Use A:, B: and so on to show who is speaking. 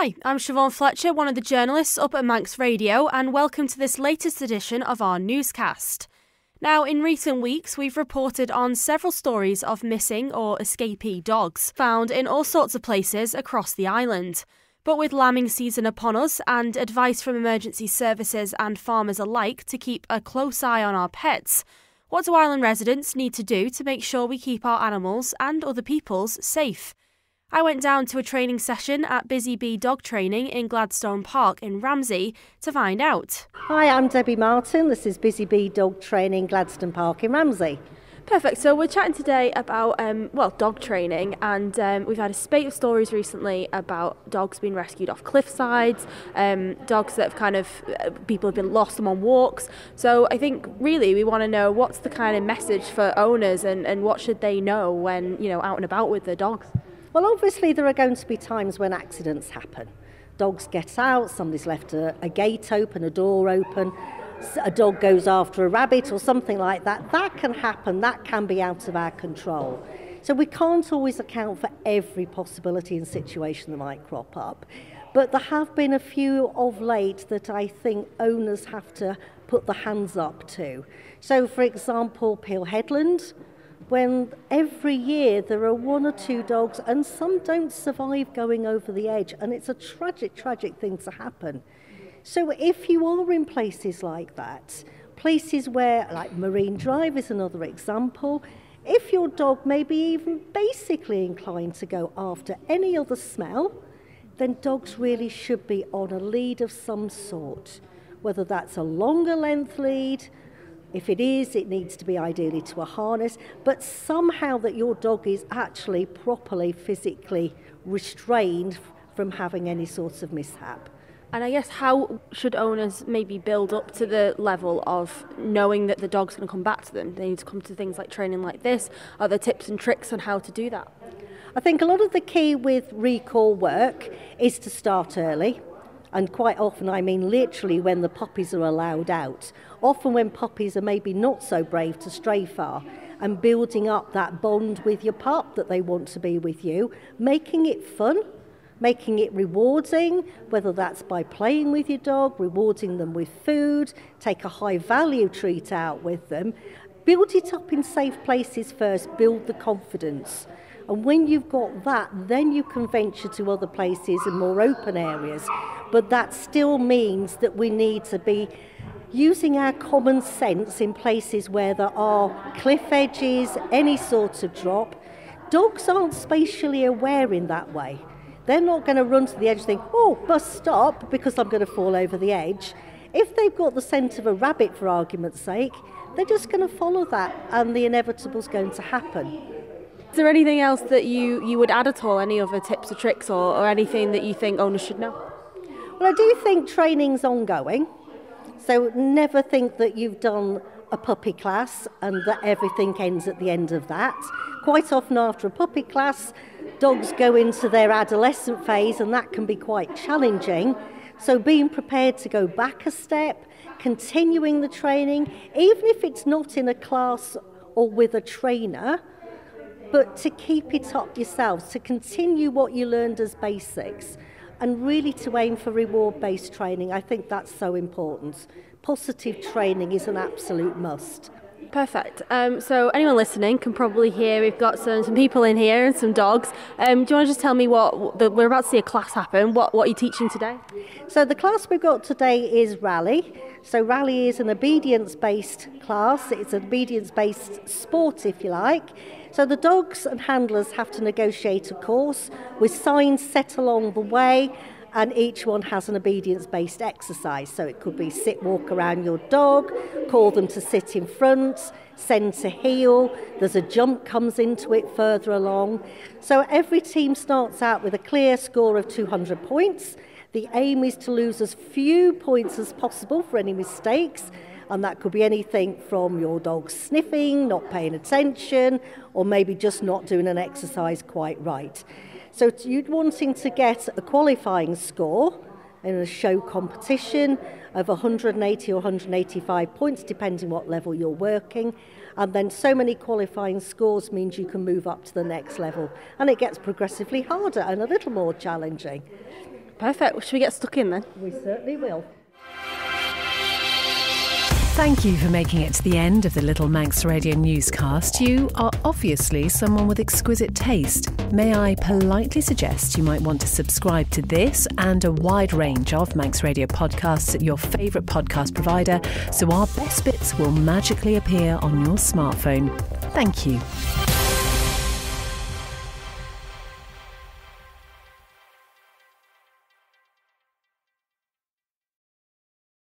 A: Hi, I'm Siobhan Fletcher, one of the journalists up at Manx Radio, and welcome to this latest edition of our newscast. Now, in recent weeks, we've reported on several stories of missing or escapee dogs found in all sorts of places across the island. But with lambing season upon us and advice from emergency services and farmers alike to keep a close eye on our pets, what do island residents need to do to make sure we keep our animals and other people's safe? I went down to a training session at Busy Bee Dog Training in Gladstone Park in Ramsey to find out.
B: Hi, I'm Debbie Martin. This is Busy Bee Dog Training, Gladstone Park in Ramsey.
A: Perfect. So we're chatting today about, dog training, and we've had a spate of stories recently about dogs being rescued off cliff sides, dogs that have people have been lost them on walks. So I think really we want to know what's the kind of message for owners and what should they know when, out and about with their dogs.
B: Well, obviously there are going to be times when accidents happen. Dogs get out, somebody's left a gate open, a door open, a dog goes after a rabbit or something like that. That can happen, that can be out of our control. So we can't always account for every possibility and situation that might crop up. But there have been a few of late that I think owners have to put the hands up to. So for example, Peel Headland, when every year there are one or two dogs and some don't survive going over the edge, and it's a tragic thing to happen. So if you are in places like that, places where, like Marine Drive is another example, if your dog may be even basically inclined to go after any other smell, then dogs really should be on a lead of some sort, whether that's a longer length lead. If it is, it needs to be ideally to a harness, but somehow that your dog is actually properly physically restrained from having any sorts of mishap.
A: And I guess how should owners maybe build up to the level of knowing that the dog's going to come back to them? They need to come to things like training like this. Are there tips and tricks on how to do that?
B: I think a lot of the key with recall work is to start early. And quite often, I mean literally when the puppies are allowed out. Often when puppies are maybe not so brave to stray far, and building up that bond with your pup that they want to be with you, making it fun, making it rewarding, whether that's by playing with your dog, rewarding them with food, take a high value treat out with them, build it up in safe places first, build the confidence. And when you've got that, then you can venture to other places and more open areas. But that still means that we need to be using our common sense in places where there are cliff edges, any sort of drop. Dogs aren't spatially aware in that way. They're not going to run to the edge and think, oh, must stop because I'm going to fall over the edge. If they've got the scent of a rabbit, for argument's sake, they're just going to follow that and the inevitable's going to happen.
A: Is there anything else that you would add at all, any other tips or tricks or anything that you think owners should know?
B: Well, I do think training's ongoing, so never think that you've done a puppy class and that everything ends at the end of that. Quite often after a puppy class, dogs go into their adolescent phase and that can be quite challenging. So being prepared to go back a step, continuing the training, even if it's not in a class or with a trainer, but to keep it up yourselves, to continue what you learned as basics, and really to aim for reward-based training. I think that's so important. Positive training is an absolute must.
A: Perfect. So anyone listening can probably hear we've got some people in here and some dogs. Do you want to just tell me we're about to see a class happen. What are you teaching today?
B: So the class we've got today is Rally. So Rally is an obedience-based class. It's an obedience-based sport, if you like. So the dogs and handlers have to negotiate a course with signs set along the way, and each one has an obedience-based exercise. So it could be sit, walk around your dog, call them to sit in front, send to heel. There's a jump comes into it further along. So every team starts out with a clear score of 200 points. The aim is to lose as few points as possible for any mistakes. And that could be anything from your dog sniffing, not paying attention, or maybe just not doing an exercise quite right. So you're wanting to get a qualifying score in a show competition of 180 or 185 points, depending what level you're working. And then so many qualifying scores means you can move up to the next level. And it gets progressively harder and a little more challenging.
A: Perfect. Well, should we get stuck in then?
B: We certainly will.
C: Thank you for making it to the end of the Little Manx Radio newscast. You are obviously someone with exquisite taste. May I politely suggest you might want to subscribe to this and a wide range of Manx Radio podcasts at your favourite podcast provider, so our best bits will magically appear on your smartphone. Thank you.